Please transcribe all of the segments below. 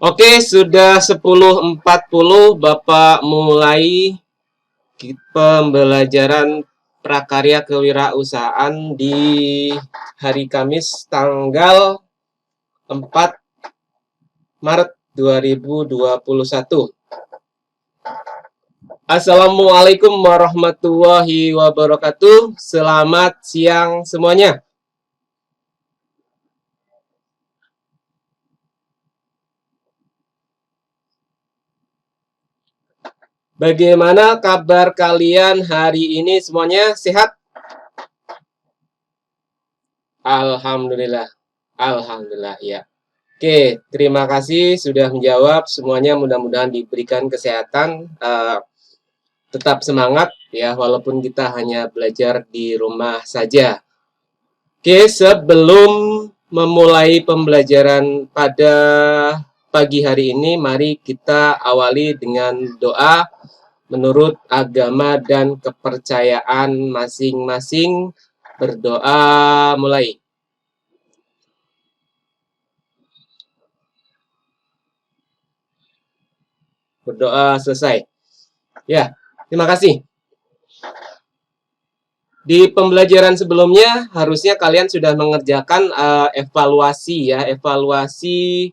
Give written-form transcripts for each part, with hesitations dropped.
Oke, sudah 10.40 Bapak mulai pembelajaran prakarya kewirausahaan di hari Kamis tanggal 4 Maret 2021. Assalamualaikum warahmatullahi wabarakatuh. Selamat siang semuanya. Bagaimana kabar kalian hari ini semuanya? Sehat? Alhamdulillah. Alhamdulillah ya. Oke, terima kasih sudah menjawab semuanya. Mudah-mudahan diberikan kesehatan. Tetap semangat ya, walaupun kita hanya belajar di rumah saja. Oke, sebelum memulai pembelajaran pada pagi hari ini, mari kita awali dengan doa menurut agama dan kepercayaan masing-masing. Berdoa mulai. Berdoa selesai. Ya, terima kasih. Di pembelajaran sebelumnya harusnya kalian sudah mengerjakan evaluasi ya, evaluasi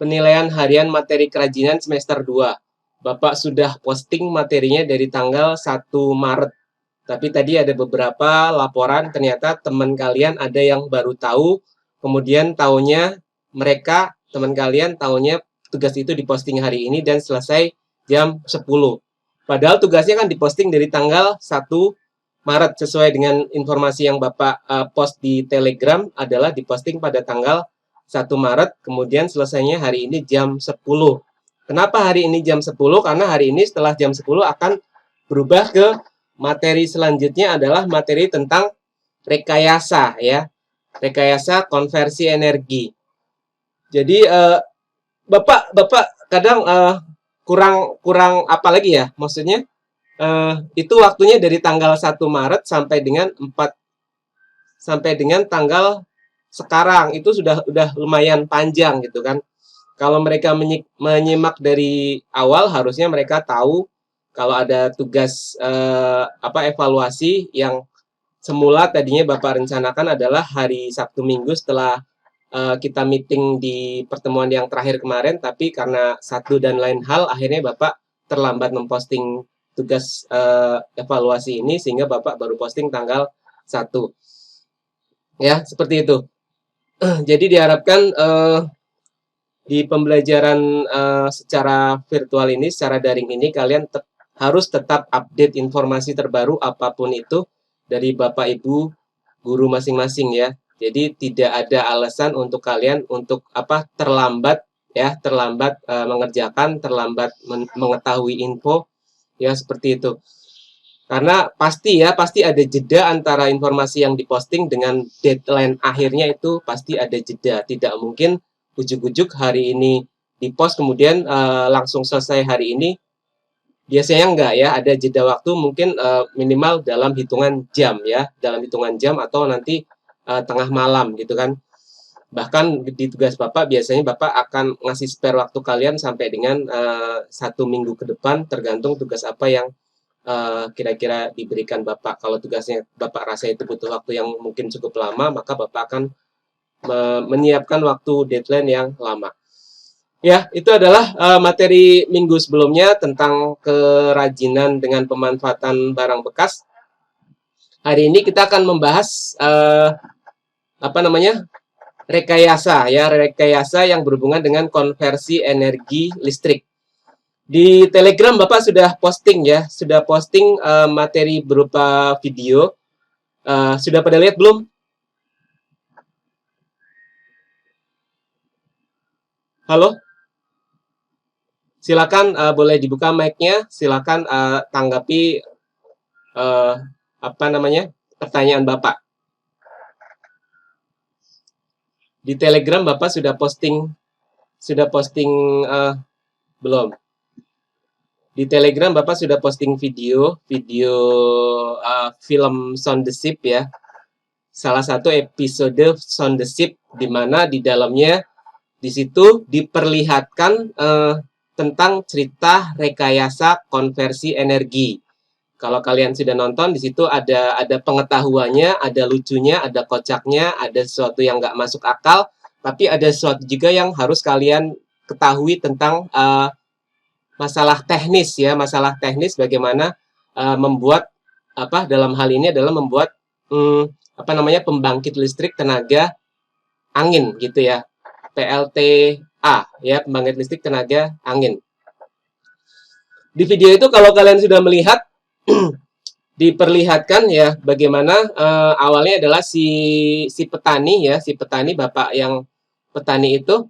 penilaian harian materi kerajinan semester 2. Bapak sudah posting materinya dari tanggal 1 Maret. Tapi tadi ada beberapa laporan ternyata teman kalian ada yang baru tahu, kemudian tahunya mereka, teman kalian tahunya tugas itu diposting hari ini dan selesai jam 10. Padahal tugasnya kan diposting dari tanggal 1 Maret sesuai dengan informasi yang Bapak post di Telegram adalah diposting pada tanggal 1 Maret, kemudian selesainya hari ini jam 10. Kenapa hari ini jam 10? Karena hari ini setelah jam 10 akan berubah ke materi selanjutnya adalah materi tentang rekayasa ya. Rekayasa konversi energi. Jadi Bapak kadang kurang apa lagi ya? Maksudnya itu waktunya dari tanggal 1 Maret sampai dengan tanggal sekarang itu sudah lumayan panjang gitu kan. Kalau mereka menyimak dari awal harusnya mereka tahu kalau ada tugas evaluasi yang semula tadinya Bapak rencanakan adalah hari Sabtu Minggu setelah kita meeting di pertemuan yang terakhir kemarin, tapi karena satu dan lain hal akhirnya Bapak terlambat memposting tugas evaluasi ini sehingga Bapak baru posting tanggal 1. Ya, seperti itu. Jadi diharapkan di pembelajaran secara virtual ini, secara daring ini, kalian harus tetap update informasi terbaru apapun itu dari Bapak Ibu guru masing-masing ya. Jadi tidak ada alasan untuk kalian untuk terlambat ya, terlambat mengerjakan, terlambat mengetahui info ya seperti itu. Karena pasti ada jeda antara informasi yang diposting dengan deadline akhirnya itu pasti ada jeda. Tidak mungkin ujuk-ujuk hari ini dipost kemudian langsung selesai hari ini. Biasanya enggak ya, ada jeda waktu mungkin minimal dalam hitungan jam ya, dalam hitungan jam atau nanti tengah malam gitu kan. Bahkan di tugas Bapak biasanya Bapak akan ngasih spare waktu kalian sampai dengan 1 minggu ke depan tergantung tugas apa yang kira-kira diberikan Bapak. Kalau tugasnya Bapak rasa itu butuh waktu yang mungkin cukup lama, maka Bapak akan menyiapkan waktu deadline yang lama. Ya, itu adalah materi minggu sebelumnya tentang kerajinan dengan pemanfaatan barang bekas. Hari ini kita akan membahas rekayasa ya, rekayasa yang berhubungan dengan konversi energi listrik. Di Telegram Bapak sudah posting ya, sudah posting materi berupa video. Sudah pada lihat belum? Halo? Silakan boleh dibuka mic-nya, silakan tanggapi pertanyaan Bapak. Di Telegram Bapak sudah posting belum? Di Telegram Bapak sudah posting video film Sound the Ship ya. Salah satu episode Sound the Ship di mana di dalamnya Di situ diperlihatkan tentang cerita rekayasa konversi energi. Kalau kalian sudah nonton, di situ ada pengetahuannya, ada lucunya, ada kocaknya, ada sesuatu yang nggak masuk akal, tapi ada sesuatu juga yang harus kalian ketahui tentang masalah teknis ya, masalah teknis bagaimana membuat apa dalam hal ini adalah membuat apa namanya pembangkit listrik tenaga angin gitu ya, PLTA ya, pembangkit listrik tenaga angin. Di video itu kalau kalian sudah melihat diperlihatkan ya bagaimana awalnya adalah si petani ya, si petani bapak yang petani itu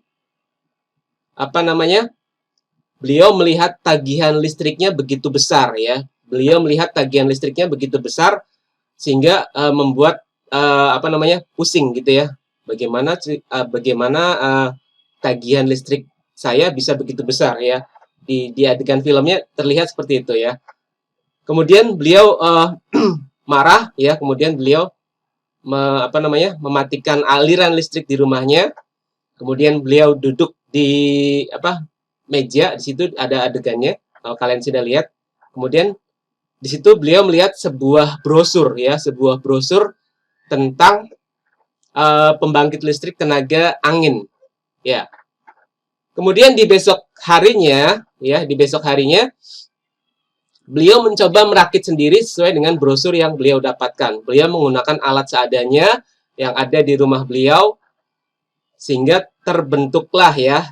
apa namanya, beliau melihat tagihan listriknya begitu besar ya, beliau melihat tagihan listriknya begitu besar sehingga membuat apa namanya pusing gitu ya, bagaimana tagihan listrik saya bisa begitu besar ya, di adegan filmnya terlihat seperti itu ya. Kemudian beliau marah ya, kemudian beliau apa namanya mematikan aliran listrik di rumahnya. Kemudian beliau duduk di apa meja, di situ ada adegannya kalau kalian sudah lihat. Kemudian di situ beliau melihat sebuah brosur ya, sebuah brosur tentang pembangkit listrik tenaga angin ya. Kemudian di besok harinya ya, di besok harinya beliau mencoba merakit sendiri sesuai dengan brosur yang beliau dapatkan. Beliau menggunakan alat seadanya yang ada di rumah beliau, sehingga terbentuklah ya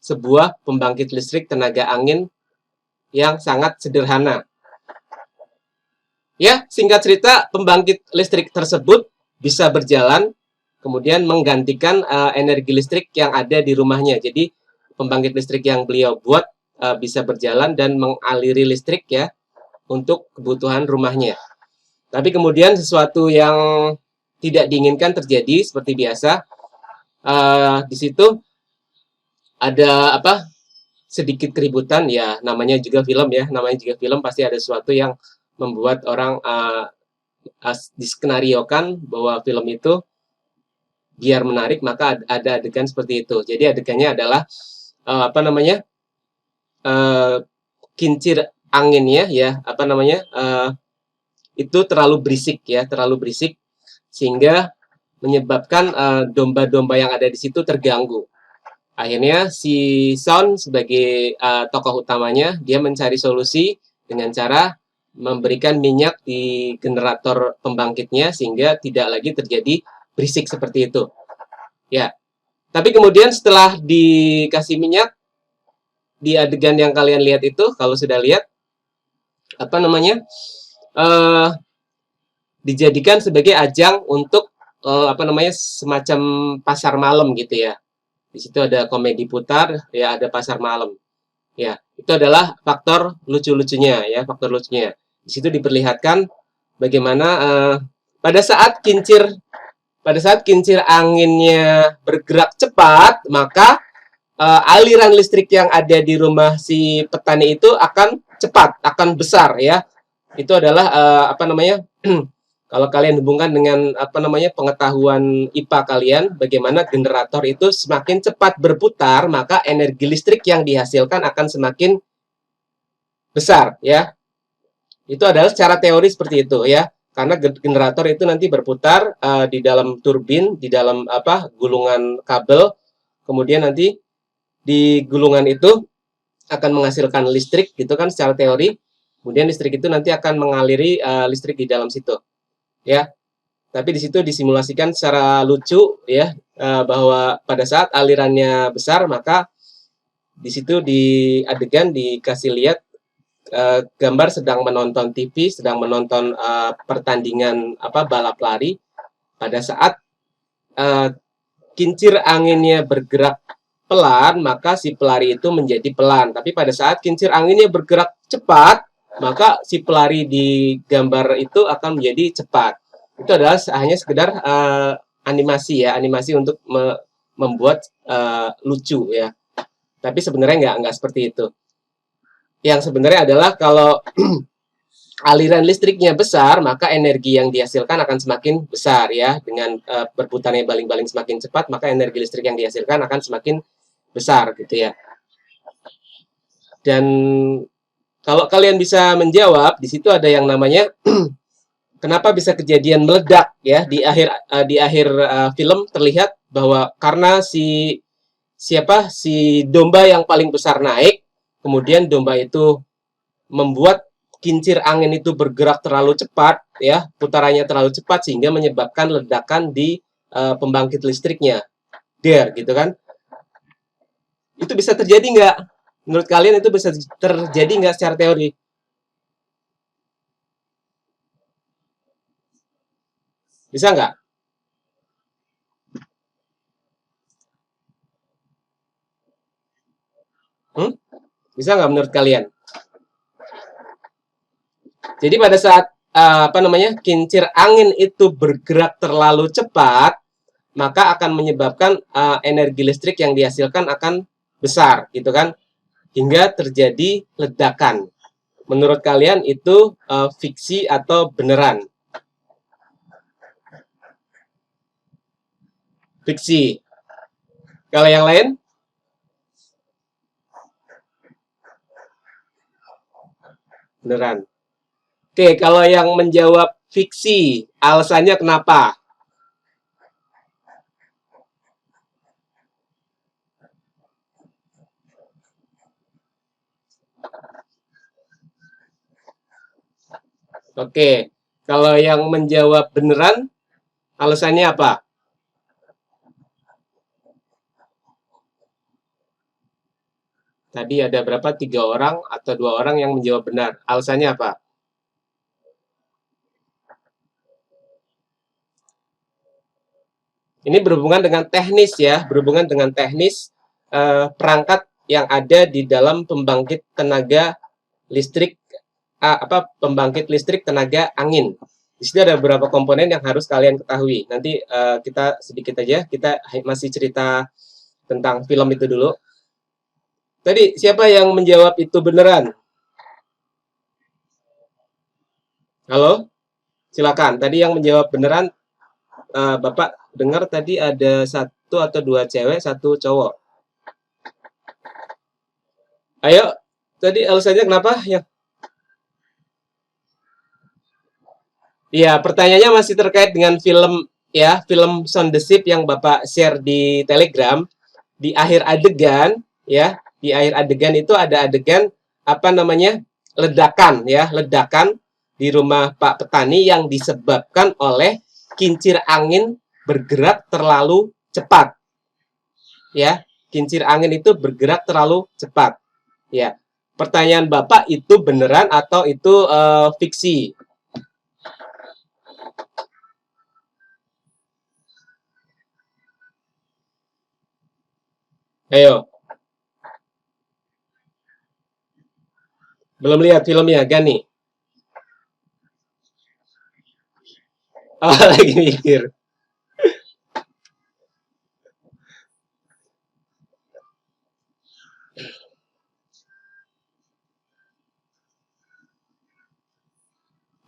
sebuah pembangkit listrik tenaga angin yang sangat sederhana. Ya, singkat cerita, pembangkit listrik tersebut bisa berjalan, kemudian menggantikan energi listrik yang ada di rumahnya. Jadi, pembangkit listrik yang beliau buat bisa berjalan dan mengaliri listrik ya untuk kebutuhan rumahnya. Tapi kemudian sesuatu yang tidak diinginkan terjadi seperti biasa. Di situ ada apa? Sedikit keributan ya, namanya juga film ya, namanya juga film pasti ada sesuatu yang membuat orang diskenariokan bahwa film itu biar menarik maka ada adegan seperti itu. Jadi adegannya adalah apa namanya? Kincir anginnya ya, apa namanya? Itu terlalu berisik ya, terlalu berisik sehingga menyebabkan domba-domba yang ada di situ terganggu. Akhirnya si Son sebagai tokoh utamanya, dia mencari solusi dengan cara memberikan minyak di generator pembangkitnya sehingga tidak lagi terjadi berisik seperti itu. Ya. Tapi kemudian setelah dikasih minyak di adegan yang kalian lihat itu, kalau sudah lihat apa namanya? Dijadikan sebagai ajang untuk apa namanya? Semacam pasar malam gitu ya. Di situ ada komedi putar, ya ada pasar malam. Ya, itu adalah faktor lucu-lucunya ya, faktor lucunya. Di situ diperlihatkan bagaimana pada saat kincir anginnya bergerak cepat, maka aliran listrik yang ada di rumah si petani itu akan cepat, akan besar ya. Itu adalah apa namanya? Kalau kalian hubungkan dengan apa namanya pengetahuan IPA kalian, bagaimana generator itu semakin cepat berputar, maka energi listrik yang dihasilkan akan semakin besar, ya. Itu adalah secara teori seperti itu, ya. Karena generator itu nanti berputar di dalam turbin, di dalam apa gulungan kabel, kemudian nanti di gulungan itu akan menghasilkan listrik, gitu kan secara teori. Kemudian listrik itu nanti akan mengaliri listrik di dalam situ. Ya, tapi di situ disimulasikan secara lucu ya bahwa pada saat alirannya besar maka di situ di adegan dikasih lihat gambar sedang menonton TV, sedang menonton pertandingan apa balap lari. Pada saat kincir anginnya bergerak pelan, maka si pelari itu menjadi pelan. Tapi pada saat kincir anginnya bergerak cepat, maka si pelari di gambar itu akan menjadi cepat. Itu adalah hanya sekedar animasi ya, animasi untuk membuat lucu ya. Tapi sebenarnya nggak seperti itu. Yang sebenarnya adalah kalau aliran listriknya besar, maka energi yang dihasilkan akan semakin besar ya. Dengan berputarnya baling-baling semakin cepat, maka energi listrik yang dihasilkan akan semakin besar gitu ya. Dan kalau kalian bisa menjawab, di situ ada yang namanya kenapa bisa kejadian meledak ya di akhir film terlihat bahwa karena si domba yang paling besar naik, kemudian domba itu membuat kincir angin itu bergerak terlalu cepat ya, putarannya terlalu cepat sehingga menyebabkan ledakan di pembangkit listriknya. Gitu kan. Itu bisa terjadi nggak? Menurut kalian itu bisa terjadi nggak secara teori? Bisa nggak? Hmm? Bisa nggak menurut kalian? Jadi pada saat kincir angin itu bergerak terlalu cepat, maka akan menyebabkan energi listrik yang dihasilkan akan besar, gitu kan? Hingga terjadi ledakan. Menurut kalian itu fiksi atau beneran? Fiksi. Kalau yang lain? Beneran. Oke, kalau yang menjawab fiksi, alasannya kenapa? Oke, kalau yang menjawab beneran, alasannya apa? Tadi ada berapa? 3 orang atau 2 orang yang menjawab benar. Alasannya apa? Ini berhubungan dengan teknis ya, berhubungan dengan teknis perangkat yang ada di dalam pembangkit tenaga listrik, pembangkit listrik tenaga angin. Di sini ada beberapa komponen yang harus kalian ketahui. Nanti kita sedikit aja, kita masih cerita tentang film itu dulu. Tadi siapa yang menjawab itu beneran? Halo? Silakan. Tadi yang menjawab beneran, Bapak dengar tadi ada 1 atau 2 cewek, 1 cowok. Ayo, tadi alasannya kenapa? Ya, pertanyaannya masih terkait dengan film ya, film Sound the Ship yang Bapak share di Telegram. Di akhir adegan ya, di akhir adegan itu ada adegan ledakan ya, ledakan di rumah Pak Petani yang disebabkan oleh kincir angin bergerak terlalu cepat. Ya, kincir angin itu bergerak terlalu cepat. Ya. Pertanyaan Bapak itu beneran atau itu fiksi? Ayo. Belum lihat filmnya, Gani? Oh, lagi mikir.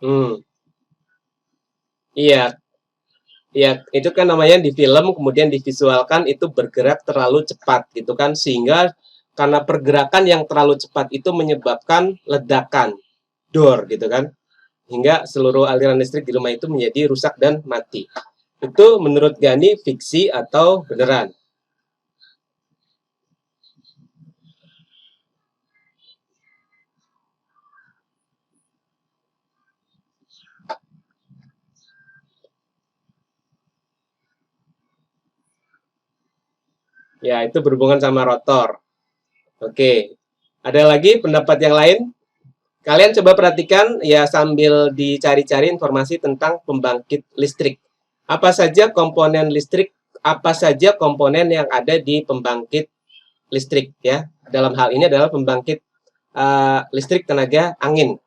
Hmm. Iya, iya, itu kan namanya di film kemudian divisualkan itu bergerak terlalu cepat gitu kan sehingga karena pergerakan yang terlalu cepat itu menyebabkan ledakan dor gitu kan hingga seluruh aliran listrik di rumah itu menjadi rusak dan mati. Itu menurut Gani fiksi atau beneran? Ya, itu berhubungan sama rotor. Oke. Ada lagi pendapat yang lain? Kalian coba perhatikan ya sambil dicari-cari informasi tentang pembangkit listrik. Apa saja komponen listrik, apa saja komponen yang ada di pembangkit listrik ya. Dalam hal ini adalah pembangkit listrik tenaga angin.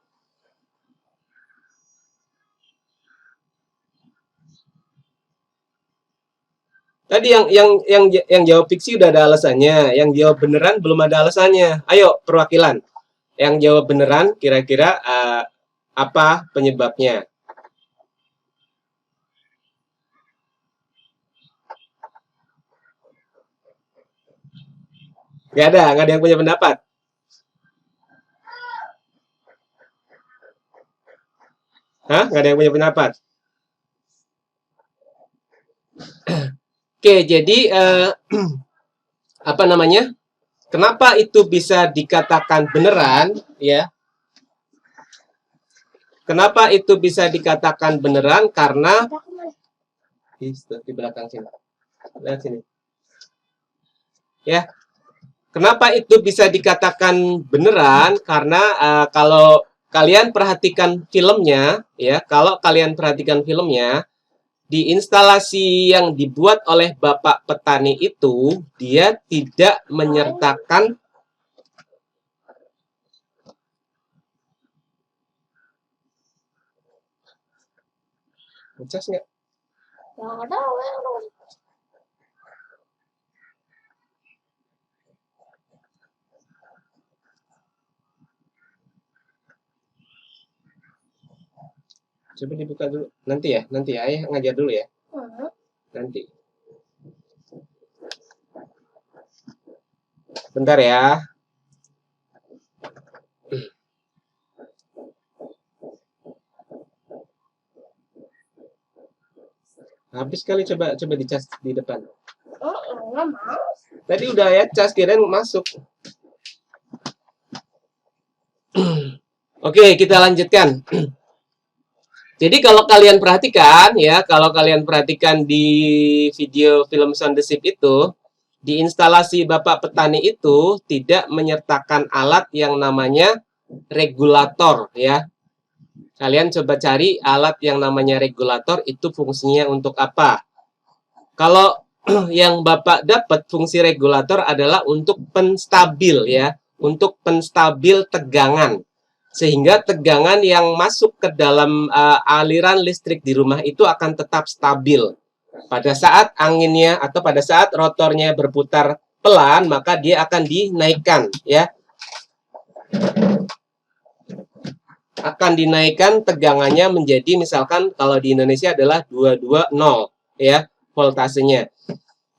Tadi yang jawab fiksi udah ada alasannya, yang jawab beneran belum ada alasannya. Ayo perwakilan. Yang jawab beneran kira-kira Apa penyebabnya? Nggak ada yang punya pendapat. Hah? Nggak ada yang punya pendapat. Oke, jadi apa namanya? Kenapa itu bisa dikatakan beneran, ya? Kenapa itu bisa dikatakan beneran? Karena di belakang sini. Lihat sini. Ya, kenapa itu bisa dikatakan beneran? Karena kalau kalian perhatikan filmnya, ya, kalau kalian perhatikan filmnya, di instalasi yang dibuat oleh Bapak Petani itu, dia tidak menyertakan ngecas nggak? Coba dibuka dulu. Nanti ya. Ayah ngajar dulu ya. Nanti. Bentar ya. Habis kali coba dicas di depan. Enggak mau. Tadi udah ya cas kirain masuk. Oke, kita lanjutkan. Jadi kalau kalian perhatikan ya, kalau kalian perhatikan di video film Sound the Ship itu, di instalasi Bapak Petani itu tidak menyertakan alat yang namanya regulator ya. Kalian coba cari alat yang namanya regulator itu fungsinya untuk apa? Kalau yang Bapak dapat fungsi regulator adalah untuk penstabil ya, untuk penstabil tegangan. Sehingga tegangan yang masuk ke dalam aliran listrik di rumah itu akan tetap stabil. Pada saat anginnya atau pada saat rotornya berputar pelan, maka dia akan dinaikkan ya. Akan dinaikkan tegangannya menjadi misalkan kalau di Indonesia adalah 220 ya voltasenya.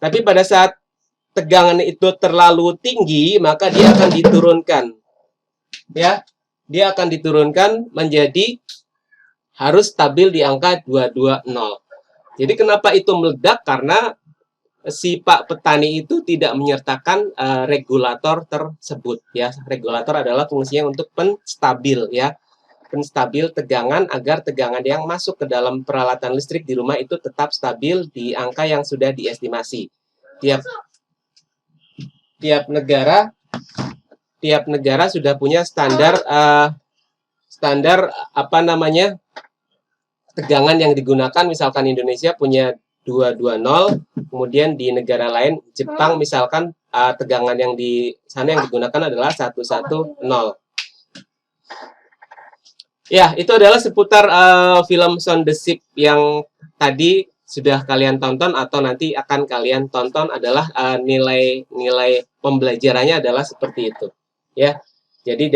Tapi pada saat tegangan itu terlalu tinggi, maka dia akan diturunkan. Ya, dia akan diturunkan menjadi harus stabil di angka 220. Jadi kenapa itu meledak? Karena si Pak Petani itu tidak menyertakan regulator tersebut ya. Regulator adalah fungsinya untuk penstabil ya. Penstabil tegangan agar tegangan yang masuk ke dalam peralatan listrik di rumah itu tetap stabil di angka yang sudah diestimasi. Tiap negara sudah punya standar standar apa namanya tegangan yang digunakan. Misalkan Indonesia punya 220, kemudian di negara lain Jepang misalkan tegangan yang di sana yang digunakan adalah 110. Ya, itu adalah seputar film Sound the Ship yang tadi sudah kalian tonton atau nanti akan kalian tonton adalah nilai-nilai pembelajarannya adalah seperti itu. Ya. Jadi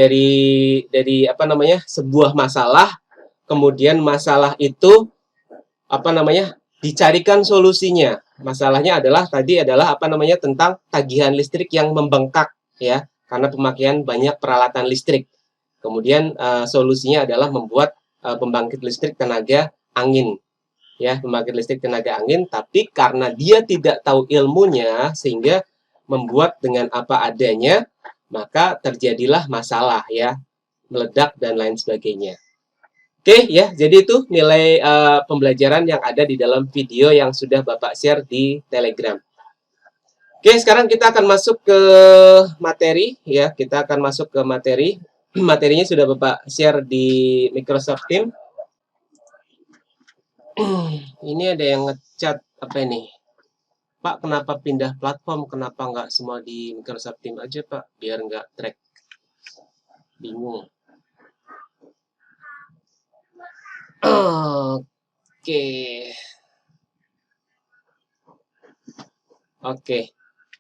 dari apa namanya? Sebuah masalah, kemudian masalah itu apa namanya? Dicarikan solusinya. Masalahnya adalah tadi adalah apa namanya? Tentang tagihan listrik yang membengkak ya, karena pemakaian banyak peralatan listrik. Kemudian solusinya adalah membuat pembangkit listrik tenaga angin. Ya, pembangkit listrik tenaga angin, tapi karena dia tidak tahu ilmunya sehingga membuat dengan apa adanya, maka terjadilah masalah ya, meledak dan lain sebagainya. Oke ya, jadi itu nilai pembelajaran yang ada di dalam video yang sudah Bapak share di Telegram. Oke, sekarang kita akan masuk ke materi ya, kita akan masuk ke materi. Materinya sudah Bapak share di Microsoft Teams. Ini ada yang ngechat apa ini? Pak, kenapa pindah platform? Kenapa nggak semua di Microsoft Teams aja, Pak? Biar nggak track. Bingung. Oke. Oke.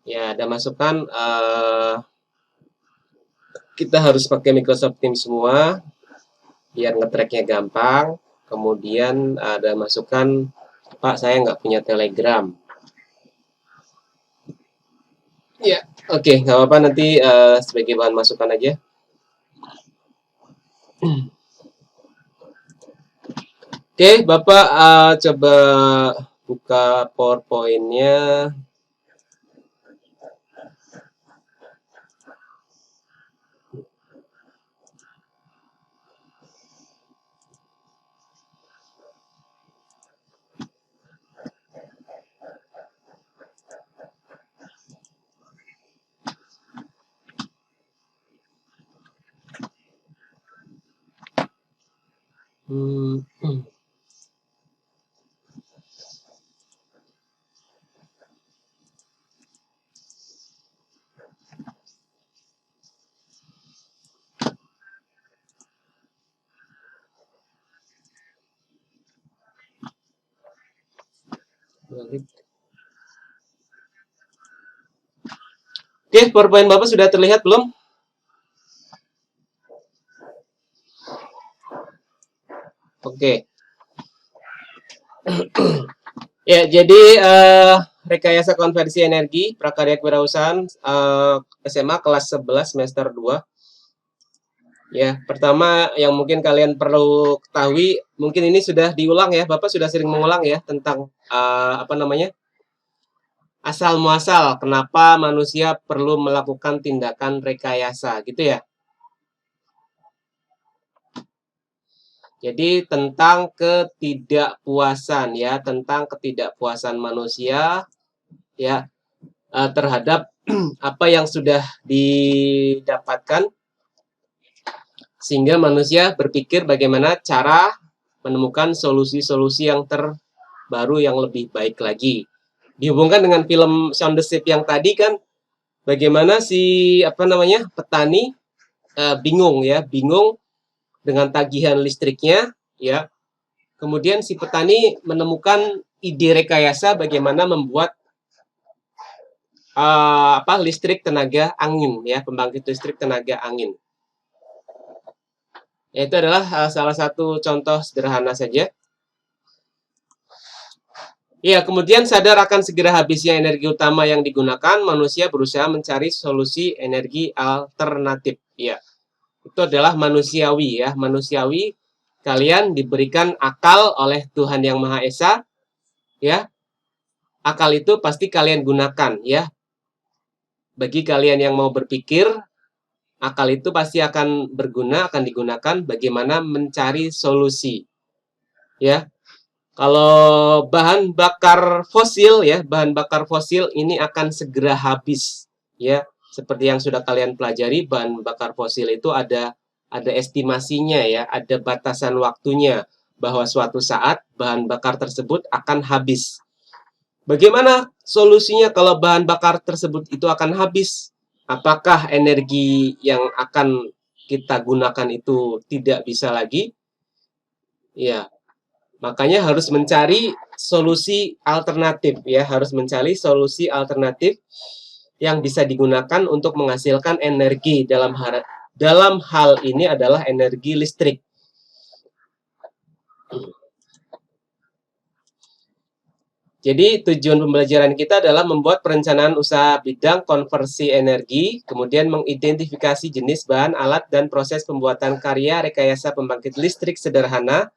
Ya, ada masukan. Kita harus pakai Microsoft Teams semua. biar ngetracknya gampang. Kemudian ada masukan, Pak saya nggak punya Telegram. Ya, oke, nggak apa-apa, nanti sebagai bahan masukan aja. Oke, Bapak coba buka PowerPoint-nya. Hmm. Oke, PowerPoint Bapak sudah terlihat belum? Oke. Ya, jadi rekayasa konversi energi prakarya kewirausahaan SMA kelas 11 semester 2. Ya, pertama yang mungkin kalian perlu ketahui, mungkin ini sudah diulang ya, Bapak sudah sering mengulang ya tentang apa namanya? Asal muasal kenapa manusia perlu melakukan tindakan rekayasa gitu ya. Jadi tentang ketidakpuasan ya, tentang ketidakpuasan manusia ya terhadap apa yang sudah didapatkan, sehingga manusia berpikir bagaimana cara menemukan solusi-solusi yang terbaru yang lebih baik lagi. Dihubungkan dengan film Shaun the Sheep yang tadi kan, bagaimana si apa namanya petani bingung ya, bingung dengan tagihan listriknya ya. Kemudian si petani menemukan ide rekayasa bagaimana membuat listrik tenaga angin ya, pembangkit listrik tenaga angin. Itu adalah salah satu contoh sederhana saja. Ya, kemudian sadar akan segera habisnya energi utama yang digunakan, manusia berusaha mencari solusi energi alternatif. Ya, itu adalah manusiawi ya, manusiawi. Kalian diberikan akal oleh Tuhan Yang Maha Esa, ya. Akal itu pasti kalian gunakan ya. Bagi kalian yang mau berpikir, akal itu pasti akan berguna, akan digunakan bagaimana mencari solusi. Ya. Kalau bahan bakar fosil ya, bahan bakar fosil ini akan segera habis ya. Seperti yang sudah kalian pelajari, bahan bakar fosil itu ada estimasinya ya, ada batasan waktunya bahwa suatu saat bahan bakar tersebut akan habis. Bagaimana solusinya kalau bahan bakar tersebut itu akan habis? Apakah energi yang akan kita gunakan itu tidak bisa lagi? Ya, makanya harus mencari solusi alternatif ya, harus mencari solusi alternatif yang bisa digunakan untuk menghasilkan energi dalam hal ini adalah energi listrik. Jadi tujuan pembelajaran kita adalah membuat perencanaan usaha bidang konversi energi, kemudian mengidentifikasi jenis bahan, alat, dan proses pembuatan karya rekayasa pembangkit listrik sederhana,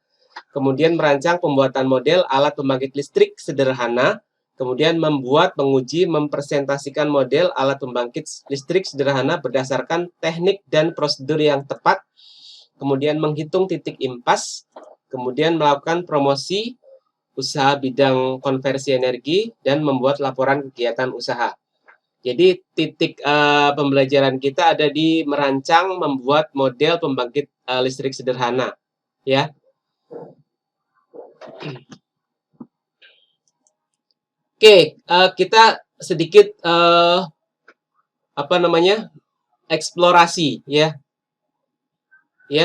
kemudian merancang pembuatan model alat pembangkit listrik sederhana, kemudian membuat, menguji, mempresentasikan model alat pembangkit listrik sederhana berdasarkan teknik dan prosedur yang tepat, kemudian menghitung titik impas, kemudian melakukan promosi usaha bidang konversi energi, dan membuat laporan kegiatan usaha. Jadi titik pembelajaran kita ada di merancang, membuat model pembangkit listrik sederhana, ya. Oke, kita sedikit eksplorasi, ya,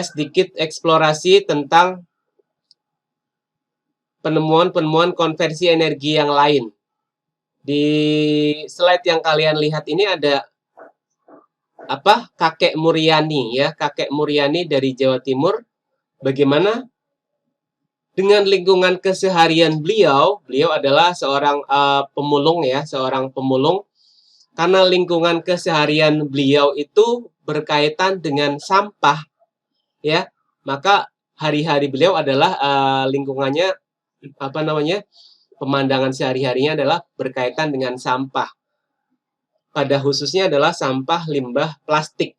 sedikit eksplorasi tentang penemuan-penemuan konversi energi yang lain. Di slide yang kalian lihat ini ada kakek Muryani ya, kakek Muryani dari Jawa Timur bagaimana dengan lingkungan keseharian beliau. Beliau adalah seorang pemulung ya, seorang pemulung. Karena lingkungan keseharian beliau itu berkaitan dengan sampah ya, maka hari-hari beliau adalah lingkungannya apa namanya, pemandangan sehari-harinya adalah berkaitan dengan sampah. Pada khususnya adalah sampah limbah plastik.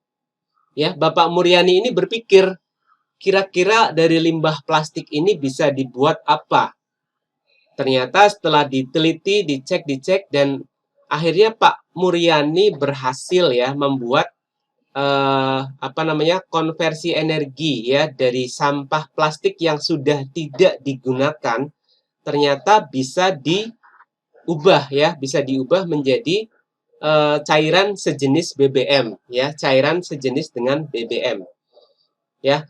Ya, Bapak Muryani ini berpikir kira-kira dari limbah plastik ini bisa dibuat apa? Ternyata setelah diteliti, dicek dan akhirnya Pak Muryani berhasil ya membuat apa namanya, konversi energi ya dari sampah plastik yang sudah tidak digunakan ternyata bisa diubah ya, bisa diubah menjadi cairan sejenis BBM ya, cairan sejenis dengan BBM ya.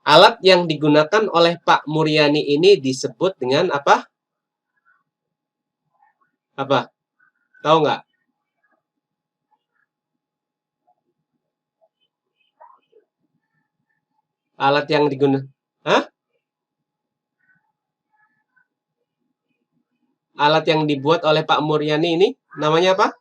Alat yang digunakan oleh Pak Muryani ini disebut dengan apa? Apa? Tahu nggak? Alat yang digunakan? Hah? Alat yang dibuat oleh Pak Muryani ini namanya apa?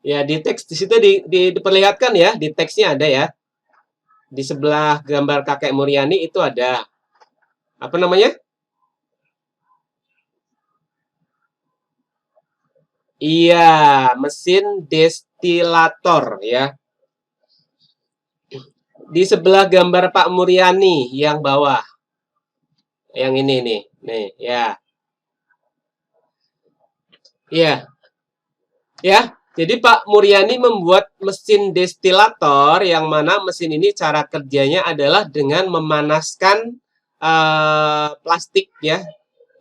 Ya, di teks di situ diperlihatkan ya, di teksnya ada ya. Di sebelah gambar kakek Muryani itu ada apa namanya? Iya, mesin destilator ya. Di sebelah gambar Pak Muryani yang bawah. Yang ini nih. Nih, ya. Iya, ya. Jadi Pak Muryani membuat mesin destilator yang mana mesin ini cara kerjanya adalah dengan memanaskan plastik ya,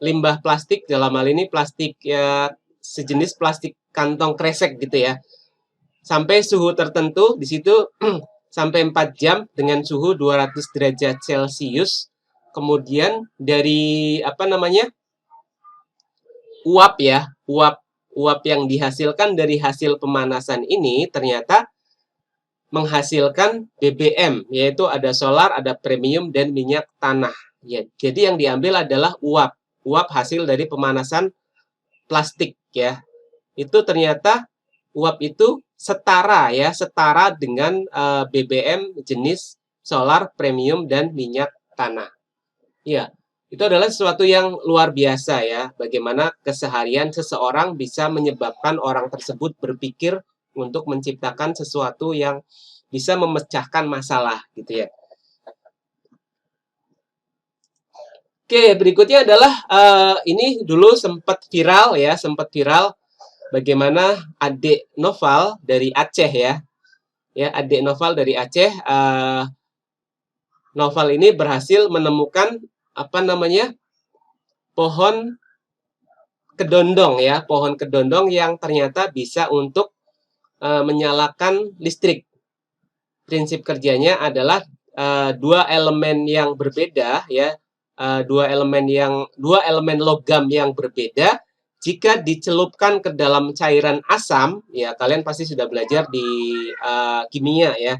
limbah plastik dalam hal ini plastik ya, sejenis plastik kantong kresek gitu ya. Sampai suhu tertentu di situ sampai 4 jam dengan suhu 200 derajat Celcius. Kemudian dari apa namanya? Uap ya, uap yang dihasilkan dari hasil pemanasan ini ternyata menghasilkan BBM, yaitu ada solar, ada premium dan minyak tanah. Ya, jadi yang diambil adalah uap hasil dari pemanasan plastik ya. Itu ternyata uap itu setara ya, setara dengan BBM jenis solar, premium dan minyak tanah. Ya, itu adalah sesuatu yang luar biasa ya, bagaimana keseharian seseorang bisa menyebabkan orang tersebut berpikir untuk menciptakan sesuatu yang bisa memecahkan masalah gitu ya. Oke, berikutnya adalah ini dulu sempat viral ya, sempat viral bagaimana adik Noval dari Aceh ya. Ya, adik Noval dari Aceh, Noval ini berhasil menemukan apa namanya? Pohon kedondong ya, pohon kedondong yang ternyata bisa untuk menyalakan listrik. Prinsip kerjanya adalah dua elemen yang berbeda ya, dua elemen logam yang berbeda jika dicelupkan ke dalam cairan asam ya, kalian pasti sudah belajar di kimia ya.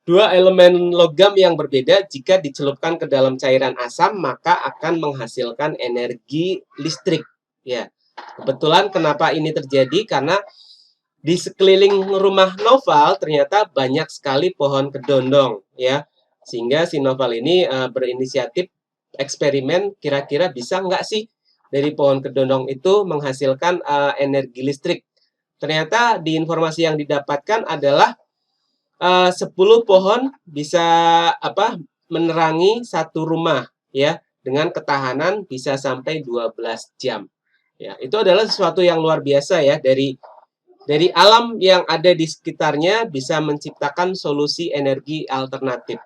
Dua elemen logam yang berbeda jika dicelupkan ke dalam cairan asam maka akan menghasilkan energi listrik ya. Kebetulan kenapa ini terjadi karena di sekeliling rumah Noval ternyata banyak sekali pohon kedondong ya. Sehingga si Noval ini berinisiatif eksperimen kira-kira bisa nggak sih dari pohon kedondong itu menghasilkan energi listrik. Ternyata di informasi yang didapatkan adalah 10 pohon bisa apa menerangi satu rumah ya dengan ketahanan bisa sampai 12 jam. Ya, itu adalah sesuatu yang luar biasa ya, dari alam yang ada di sekitarnya bisa menciptakan solusi energi alternatif.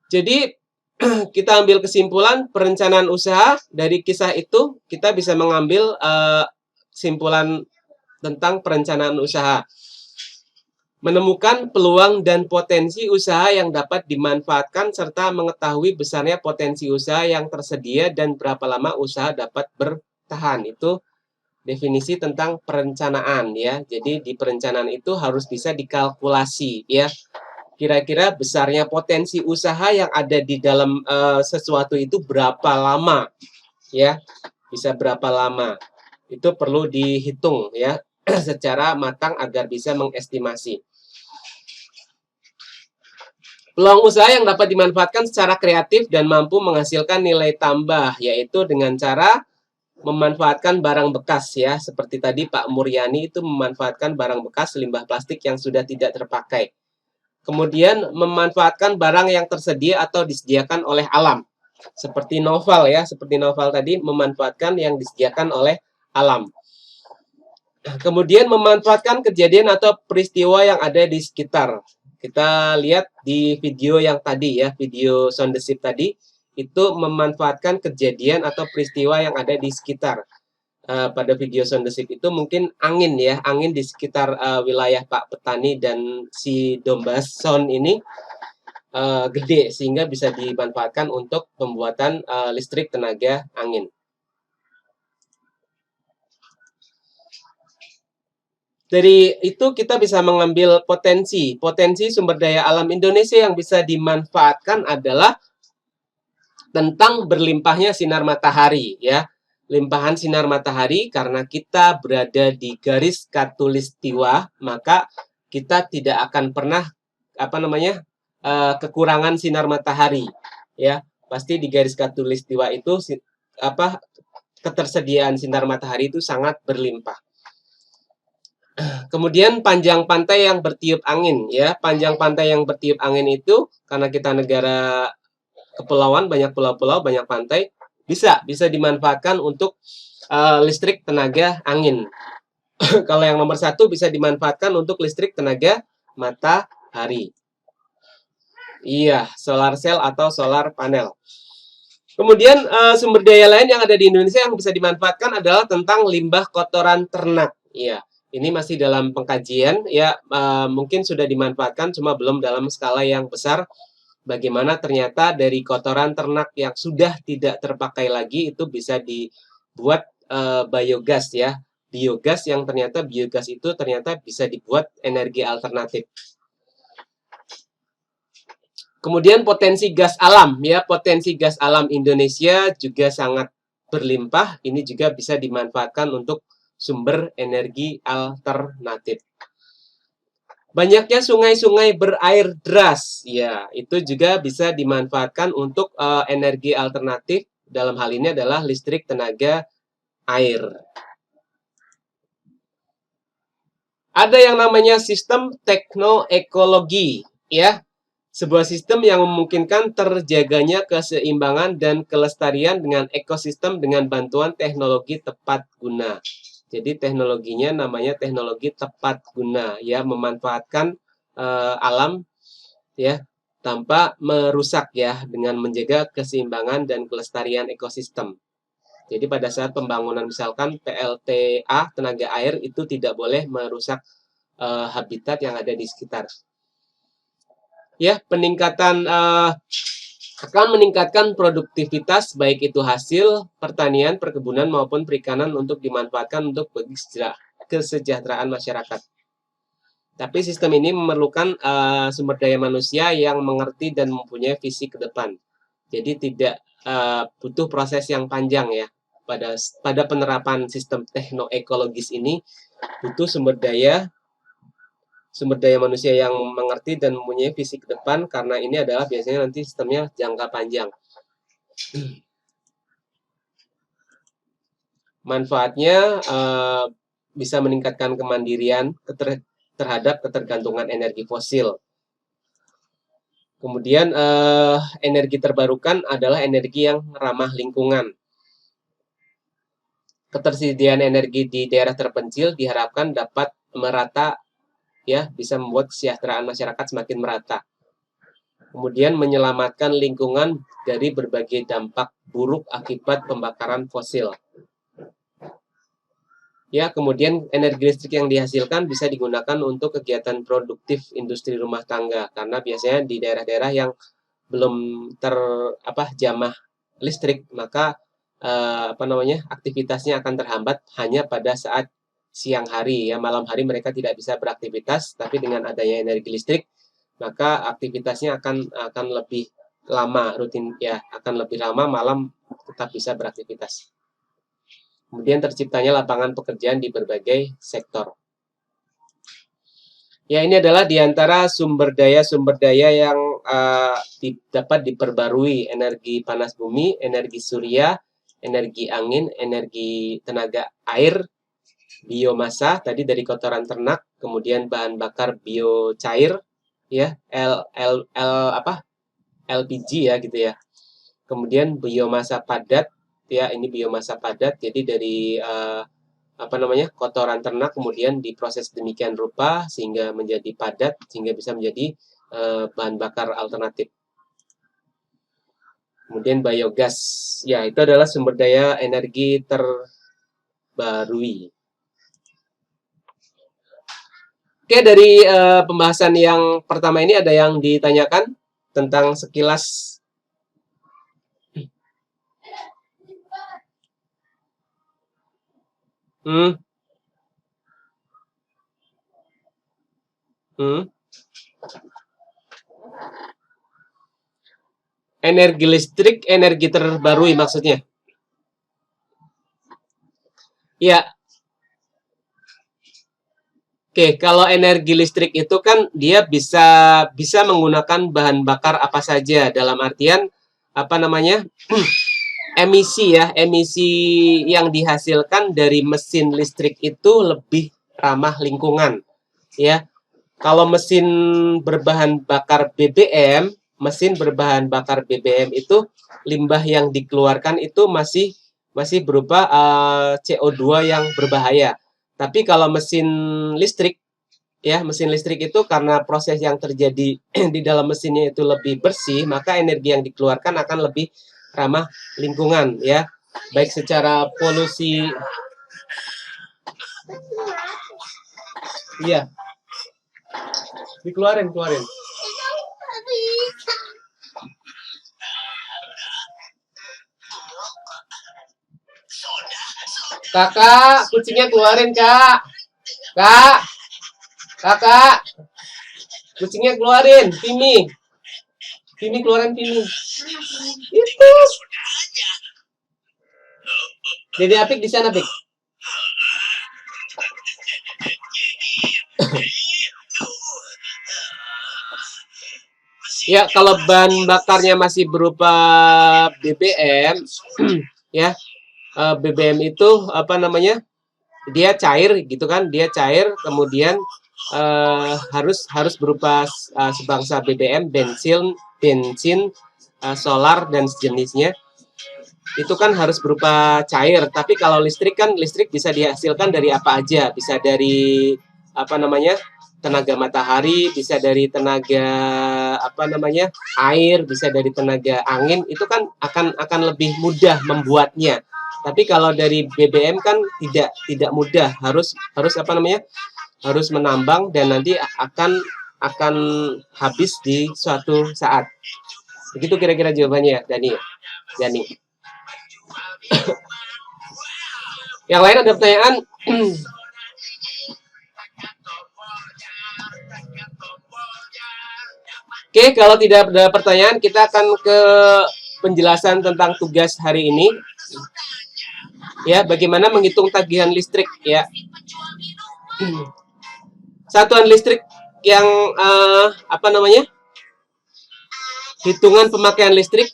Jadi kita ambil kesimpulan perencanaan usaha dari kisah itu, kita bisa mengambil kesimpulan tentang perencanaan usaha. Menemukan peluang dan potensi usaha yang dapat dimanfaatkan serta mengetahui besarnya potensi usaha yang tersedia dan berapa lama usaha dapat bertahan. Itu definisi tentang perencanaan ya. Jadi di perencanaan itu harus bisa dikalkulasi ya. Kira-kira besarnya potensi usaha yang ada di dalam sesuatu itu berapa lama ya. Bisa berapa lama. Itu perlu dihitung ya secara matang agar bisa mengestimasi. Peluang usaha yang dapat dimanfaatkan secara kreatif dan mampu menghasilkan nilai tambah, yaitu dengan cara memanfaatkan barang bekas ya. Seperti tadi Pak Muryani itu memanfaatkan barang bekas limbah plastik yang sudah tidak terpakai. Kemudian memanfaatkan barang yang tersedia atau disediakan oleh alam. Seperti novel ya, seperti novel tadi memanfaatkan yang disediakan oleh alam. Kemudian memanfaatkan kejadian atau peristiwa yang ada di sekitar. Kita lihat di video yang tadi ya, video Sound the Ship tadi, itu memanfaatkan kejadian atau peristiwa yang ada di sekitar. Pada video Sound the Ship itu mungkin angin ya, angin di sekitar wilayah Pak Petani dan si domba sound ini gede, sehingga bisa dimanfaatkan untuk pembuatan listrik tenaga angin. Dari itu kita bisa mengambil potensi sumber daya alam Indonesia yang bisa dimanfaatkan adalah tentang berlimpahnya sinar matahari ya. Limpahan sinar matahari karena kita berada di garis khatulistiwa, maka kita tidak akan pernah kekurangan sinar matahari ya. Pasti di garis khatulistiwa itu ketersediaan sinar matahari itu sangat berlimpah. Kemudian panjang pantai yang bertiup angin ya. Panjang pantai yang bertiup angin itu karena kita negara kepulauan, banyak pulau-pulau, banyak pantai, bisa dimanfaatkan untuk listrik tenaga angin. Kalau yang nomor 1 bisa dimanfaatkan untuk listrik tenaga matahari. Iya, solar cell atau solar panel. Kemudian sumber daya lain yang ada di Indonesia yang bisa dimanfaatkan adalah tentang limbah kotoran ternak. Iya. Ini masih dalam pengkajian ya, mungkin sudah dimanfaatkan cuma belum dalam skala yang besar. Bagaimana ternyata dari kotoran ternak yang sudah tidak terpakai lagi itu bisa dibuat biogas ya. Biogas yang ternyata biogas itu ternyata bisa dibuat energi alternatif. Kemudian potensi gas alam ya, potensi gas alam Indonesia juga sangat berlimpah. Ini juga bisa dimanfaatkan untuk sumber energi alternatif. Banyaknya sungai-sungai berair deras, ya itu juga bisa dimanfaatkan untuk energi alternatif. Dalam hal ini adalah listrik tenaga air. Ada yang namanya sistem teknoekologi, ya. Sebuah sistem yang memungkinkan terjaganya keseimbangan dan kelestarian dengan ekosistem dengan bantuan teknologi tepat guna. Jadi teknologinya namanya teknologi tepat guna ya, memanfaatkan alam ya tanpa merusak ya, dengan menjaga keseimbangan dan kelestarian ekosistem. Jadi pada saat pembangunan misalkan PLTA tenaga air itu tidak boleh merusak habitat yang ada di sekitar. Ya, peningkatan akan meningkatkan produktivitas baik itu hasil pertanian, perkebunan maupun perikanan untuk dimanfaatkan untuk kesejahteraan masyarakat. Tapi sistem ini memerlukan sumber daya manusia yang mengerti dan mempunyai visi ke depan. Jadi tidak butuh proses yang panjang ya. Pada penerapan sistem teknoekologis ini butuh sumber daya manusia yang mengerti dan mempunyai visi ke depan, karena ini adalah biasanya nanti sistemnya jangka panjang. Manfaatnya bisa meningkatkan kemandirian terhadap ketergantungan energi fosil. Kemudian energi terbarukan adalah energi yang ramah lingkungan. Ketersediaan energi di daerah terpencil diharapkan dapat merata ya, bisa membuat kesejahteraan masyarakat semakin merata. kemudian menyelamatkan lingkungan dari berbagai dampak buruk akibat pembakaran fosil. Ya, kemudian energi listrik yang dihasilkan bisa digunakan untuk kegiatan produktif industri rumah tangga, karena biasanya di daerah-daerah yang belum jamah listrik, maka aktivitasnya akan terhambat hanya pada saat siang hari, ya. Malam hari mereka tidak bisa beraktivitas, tapi dengan adanya energi listrik maka aktivitasnya akan lebih lama, rutin, ya, akan lebih lama, malam tetap bisa beraktivitas. Kemudian terciptanya lapangan pekerjaan di berbagai sektor. Ya, ini adalah di antara sumber daya yang dapat diperbarui: energi panas bumi, energi surya, energi angin, energi tenaga air, biomasa tadi dari kotoran ternak, kemudian bahan bakar biocair, ya, LPG, ya, gitu ya. Kemudian biomasa padat, ya, ini biomasa padat, jadi dari kotoran ternak kemudian diproses demikian rupa sehingga menjadi padat, sehingga bisa menjadi bahan bakar alternatif. Kemudian biogas, ya, itu adalah sumber daya energi terbarui. Oke, dari pembahasan yang pertama ini ada yang ditanyakan tentang sekilas? Hmm. Energi listrik, energi terbarui maksudnya? Ya. Oke, kalau energi listrik itu kan dia bisa menggunakan bahan bakar apa saja, dalam artian emisi, ya, emisi yang dihasilkan dari mesin listrik itu lebih ramah lingkungan, ya. Kalau mesin berbahan bakar BBM, itu limbah yang dikeluarkan itu masih berupa CO2 yang berbahaya. Tapi kalau mesin listrik, ya, mesin listrik itu karena proses yang terjadi di dalam mesinnya itu lebih bersih, maka energi yang dikeluarkan akan lebih ramah lingkungan, ya. Baik secara polusi. Iya. Keluarin. Kakak, kucingnya keluarin, Kak. Kakak. Kucingnya keluarin, Pimi keluarin, Pimi. Itu. Dede Apik di sana, Pik. Ya, kalau bahan bakarnya masih berupa BBM, ya, BBM itu dia cair, gitu kan, kemudian harus berupa sebangsa BBM, bensin, solar dan sejenisnya. Itu kan harus berupa cair. Tapi kalau listrik bisa dihasilkan dari apa aja, bisa dari tenaga matahari, bisa dari tenaga air, bisa dari tenaga angin. Itu kan akan lebih mudah membuatnya. Tapi kalau dari BBM kan tidak mudah, harus harus menambang dan nanti akan habis di suatu saat. Begitu kira-kira jawabannya, Dani. Yang lain ada pertanyaan? Oke, kalau tidak ada pertanyaan, kita akan ke penjelasan tentang tugas hari ini. Ya, bagaimana menghitung tagihan listrik, ya. Satuan listrik yang hitungan pemakaian listrik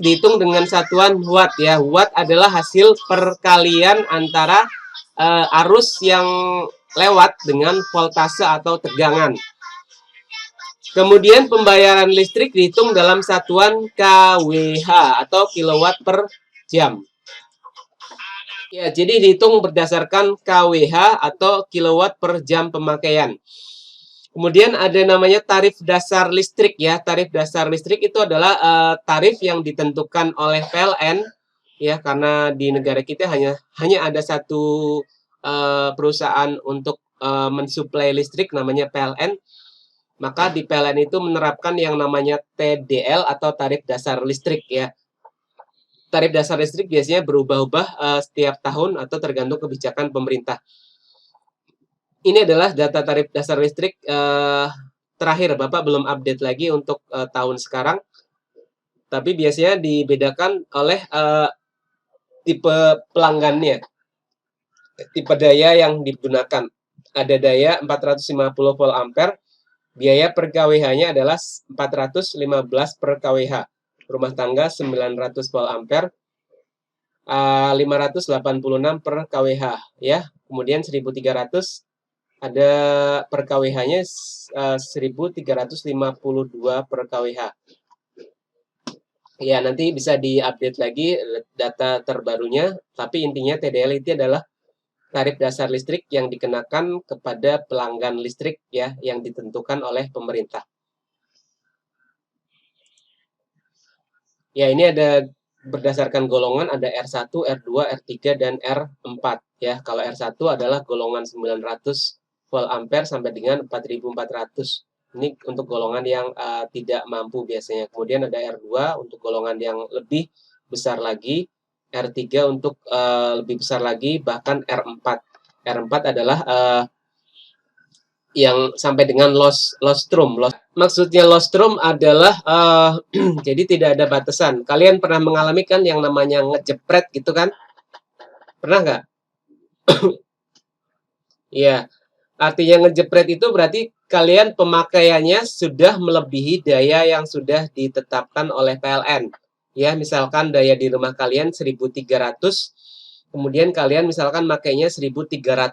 dihitung dengan satuan watt, ya. Watt adalah hasil perkalian antara arus yang lewat dengan voltase atau tegangan. Kemudian pembayaran listrik dihitung dalam satuan kWh atau kilowatt per jam. Ya, jadi dihitung berdasarkan kWh atau kilowatt per jam pemakaian. Kemudian ada namanya tarif dasar listrik ya. Tarif dasar listrik itu adalah tarif yang ditentukan oleh PLN ya, karena di negara kita hanya ada satu perusahaan untuk mensuplai listrik namanya PLN. Maka di PLN itu menerapkan yang namanya TDL atau tarif dasar listrik ya. Tarif dasar listrik biasanya berubah-ubah setiap tahun atau tergantung kebijakan pemerintah. Ini adalah data tarif dasar listrik terakhir. Bapak belum update lagi untuk tahun sekarang. Tapi biasanya dibedakan oleh tipe pelanggannya, tipe daya yang digunakan. Ada daya 450 volt ampere, biaya per kWh-nya adalah 415 per kWh. Rumah tangga 900 volt ampere, 586 per kWh ya. Kemudian 1300 ada per kWh-nya 1352 per kWh. Ya, nanti bisa diupdate lagi data terbarunya, tapi intinya TDL itu adalah tarif dasar listrik yang dikenakan kepada pelanggan listrik ya, yang ditentukan oleh pemerintah. Ya, ini ada berdasarkan golongan, ada R1, R2, R3, dan R4 ya. Kalau R1 adalah golongan 900 volt ampere sampai dengan 4400. Ini untuk golongan yang tidak mampu biasanya. Kemudian ada R2 untuk golongan yang lebih besar lagi, R3 untuk lebih besar lagi, bahkan R4. R4 adalah yang sampai dengan lostrum. Maksudnya lostrum adalah jadi tidak ada batasan. Kalian pernah mengalami kan yang namanya ngejepret gitu kan? Pernah nggak? Iya. Artinya ngejepret itu berarti kalian pemakaiannya sudah melebihi daya yang sudah ditetapkan oleh PLN. Ya, misalkan daya di rumah kalian 1300, kemudian kalian misalkan makainya 1301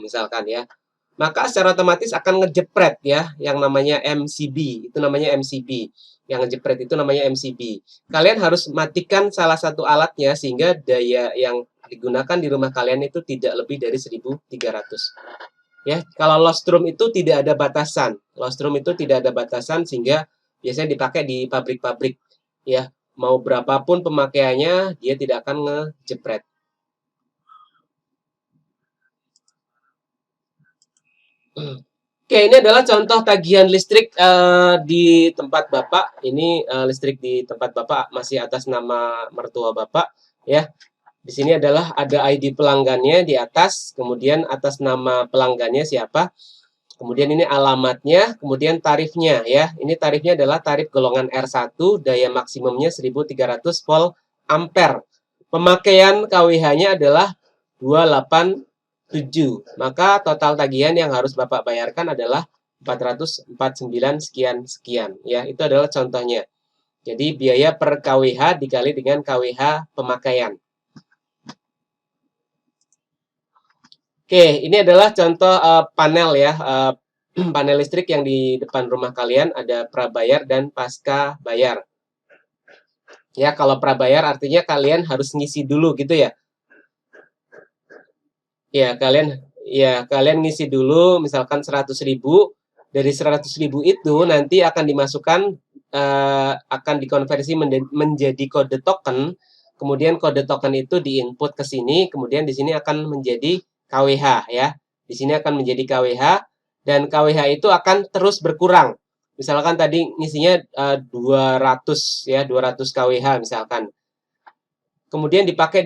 misalkan ya. Maka secara otomatis akan ngejepret ya, yang namanya MCB. Itu namanya MCB. Yang ngejepret itu namanya MCB. Kalian harus matikan salah satu alatnya sehingga daya yang digunakan di rumah kalian itu tidak lebih dari 1300. Ya, kalau lostrum itu tidak ada batasan. Lostrum itu tidak ada batasan sehingga biasanya dipakai di pabrik-pabrik ya. Mau berapapun pemakaiannya, dia tidak akan ngejepret. Oke, ini adalah contoh tagihan listrik di tempat Bapak. Ini listrik di tempat Bapak masih atas nama mertua Bapak ya. Di sini adalah ada ID pelanggannya di atas, kemudian atas nama pelanggannya siapa, kemudian ini alamatnya, kemudian tarifnya ya. Ini tarifnya adalah tarif golongan R1, daya maksimumnya 1300 volt ampere. Pemakaian kWh-nya adalah 287. Maka total tagihan yang harus Bapak bayarkan adalah 449 sekian ya. Itu adalah contohnya. Jadi biaya per kWh dikali dengan kWh pemakaian. Oke, ini adalah contoh panel ya, panel listrik yang di depan rumah kalian ada prabayar dan pasca bayar. Ya, kalau prabayar artinya kalian harus ngisi dulu gitu ya. Ya, kalian ngisi dulu misalkan 100.000. Dari 100.000 itu nanti akan dimasukkan akan dikonversi menjadi kode token. Kemudian kode token itu diinput ke sini, kemudian di sini akan menjadi KWH ya. Di sini akan menjadi KWH dan KWH itu akan terus berkurang. Misalkan tadi ngisinya 200 ya, 200 KWH misalkan. Kemudian dipakai,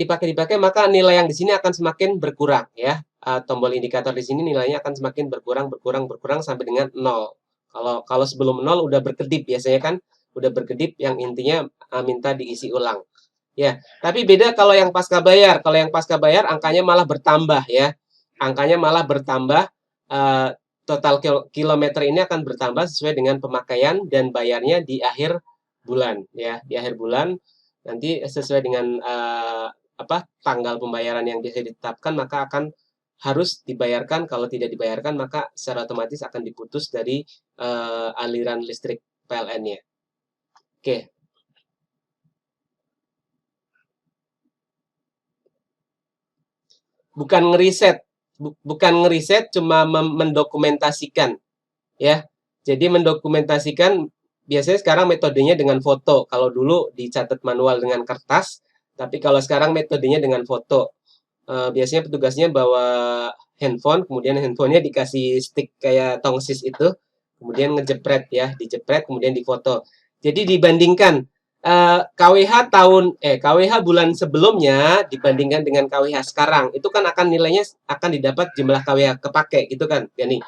maka nilai yang di sini akan semakin berkurang ya. Tombol indikator di sini nilainya akan semakin berkurang sampai dengan 0. Kalau sebelum 0 udah berkedip biasanya kan, udah berkedip yang intinya minta diisi ulang. Ya, tapi beda kalau yang pasca bayar. Kalau yang pasca bayar angkanya malah bertambah ya. Angkanya malah bertambah, total kilometer ini akan bertambah sesuai dengan pemakaian dan bayarnya di akhir bulan ya. Di akhir bulan nanti sesuai dengan tanggal pembayaran yang biasa ditetapkan, maka akan harus dibayarkan. Kalau tidak dibayarkan maka secara otomatis akan diputus dari aliran listrik PLN-nya. Oke. Bukan ngeriset, cuma mendokumentasikan. ya. Jadi mendokumentasikan biasanya sekarang metodenya dengan foto. Kalau dulu dicatat manual dengan kertas, tapi kalau sekarang metodenya dengan foto. Biasanya petugasnya bawa handphone, kemudian handphonenya dikasih stick kayak tongsis itu, kemudian ngejepret ya, dijepret kemudian difoto. Jadi dibandingkan KWH bulan sebelumnya dibandingkan dengan KWH sekarang, itu kan akan nilainya akan didapat jumlah KWH kepake gitu kan, Yani?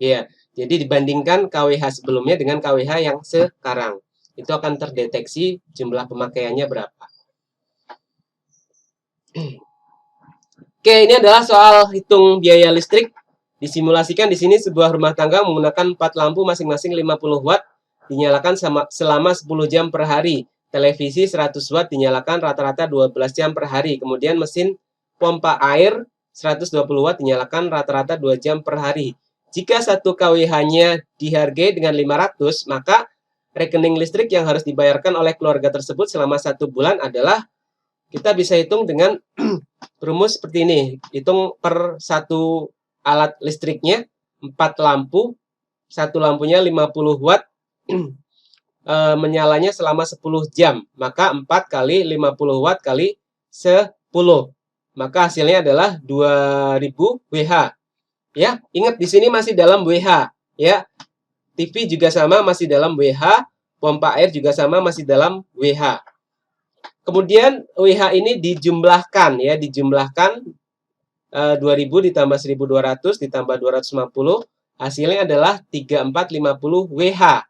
Iya. Jadi dibandingkan KWH sebelumnya dengan KWH yang sekarang, itu akan terdeteksi jumlah pemakaiannya berapa. Oke, ini adalah soal hitung biaya listrik. Disimulasikan di sini sebuah rumah tangga menggunakan 4 lampu masing-masing 50 watt dinyalakan selama 10 jam per hari. Televisi 100 watt dinyalakan rata-rata 12 jam per hari. Kemudian mesin pompa air 120 watt dinyalakan rata-rata 2 jam per hari. Jika 1 kWh-nya dihargai dengan 500, maka rekening listrik yang harus dibayarkan oleh keluarga tersebut selama 1 bulan adalah, kita bisa hitung dengan rumus seperti ini. Hitung per satu alat listriknya, 4 lampu, satu lampunya 50 watt, menyalanya selama 10 jam. Maka 4 kali 50 watt kali 10. Maka hasilnya adalah 2000 WH. Ya, ingat di sini masih dalam WH, ya. TV juga sama masih dalam WH, pompa air juga sama masih dalam WH. Kemudian WH ini dijumlahkan ya, dijumlahkan 2000 ditambah 1200 ditambah 250, hasilnya adalah 3450 WH.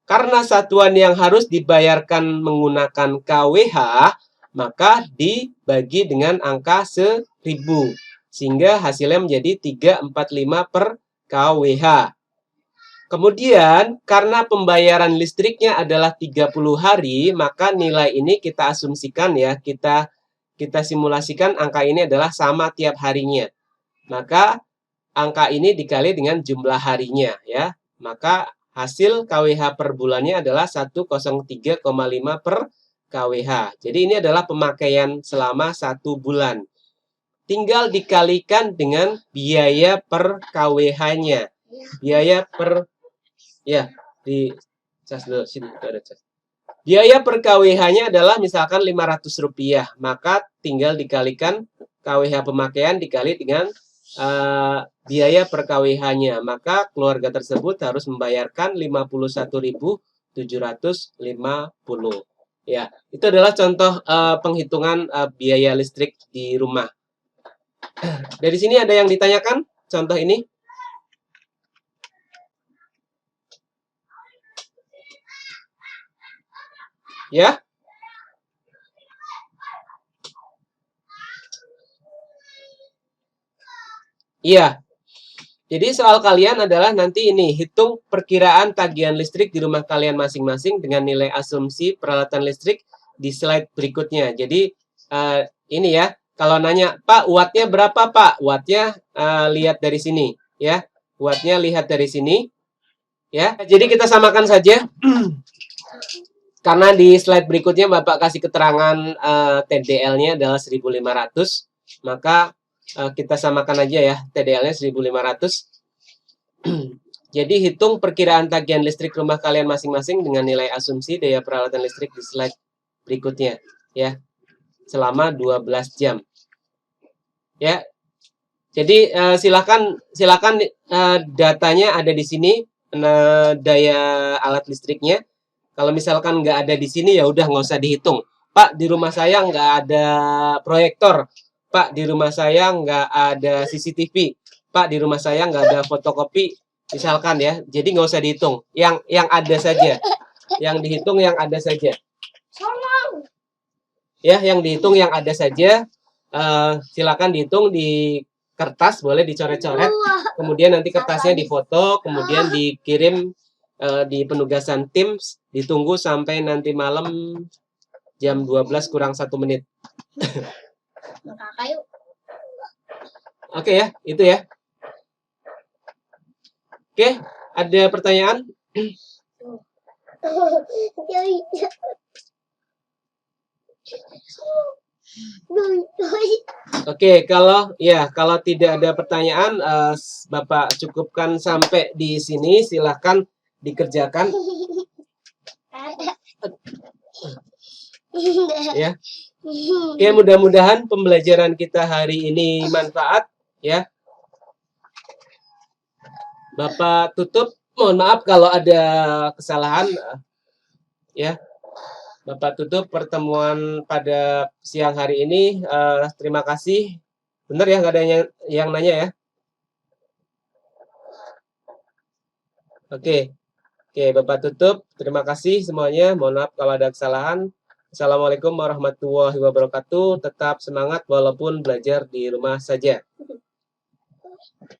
Karena satuan yang harus dibayarkan menggunakan KWH, maka dibagi dengan angka 1000. Sehingga hasilnya menjadi 345 per KWH. Kemudian, karena pembayaran listriknya adalah 30 hari, maka nilai ini kita asumsikan ya, kita simulasikan angka ini adalah sama tiap harinya. Maka angka ini dikali dengan jumlah harinya ya. Maka hasil KWH per bulannya adalah 103,5 per KWH. Jadi ini adalah pemakaian selama 1 bulan. Tinggal dikalikan dengan biaya per KWH-nya. Biaya per, ya, di cas dulu, sini ada cas. Biaya per KWH-nya adalah misalkan Rp500, maka tinggal dikalikan KWH pemakaian dikali dengan biaya per KWH-nya, maka keluarga tersebut harus membayarkan 51.750. Ya, itu adalah contoh penghitungan biaya listrik di rumah. Dari sini ada yang ditanyakan contoh ini? Ya? Iya. Jadi soal kalian adalah nanti ini, hitung perkiraan tagihan listrik di rumah kalian masing-masing dengan nilai asumsi peralatan listrik di slide berikutnya. Jadi ini ya, kalau nanya, Pak, wattnya berapa, Pak? Wattnya lihat dari sini, ya. Wattnya lihat dari sini, ya. Jadi kita samakan saja. Karena di slide berikutnya Bapak kasih keterangan TDL-nya adalah 1500, maka kita samakan aja ya, TDL-nya 1500. Jadi hitung perkiraan tagihan listrik rumah kalian masing-masing dengan nilai asumsi daya peralatan listrik di slide berikutnya ya. Selama 12 jam. Ya. Jadi silakan datanya ada di sini, daya alat listriknya. Kalau misalkan nggak ada di sini ya udah nggak usah dihitung. Pak, di rumah saya nggak ada proyektor. Pak, di rumah saya nggak ada CCTV. Pak, di rumah saya nggak ada fotokopi. Misalkan ya, jadi nggak usah dihitung. Yang ada saja, yang dihitung yang ada saja. Ya, yang dihitung yang ada saja. Silakan dihitung di kertas, boleh dicoret-coret. Kemudian nanti kertasnya difoto, kemudian dikirim di penugasan Teams, ditunggu sampai nanti malam jam 12 kurang 1 menit. Oke ya, itu ya. Oke, ada pertanyaan? Oke, kalau tidak ada pertanyaan, Bapak cukupkan sampai di sini. Silahkan dikerjakan. Ya. Oke, mudah-mudahan pembelajaran kita hari ini manfaat ya. Bapak tutup. Mohon maaf kalau ada kesalahan ya. Bapak tutup pertemuan pada siang hari ini. Terima kasih. Benar ya, nggak ada yang nanya ya? Oke. Oke, Bapak tutup. Terima kasih semuanya. Mohon maaf kalau ada kesalahan. Assalamualaikum warahmatullahi wabarakatuh. Tetap semangat walaupun belajar di rumah saja.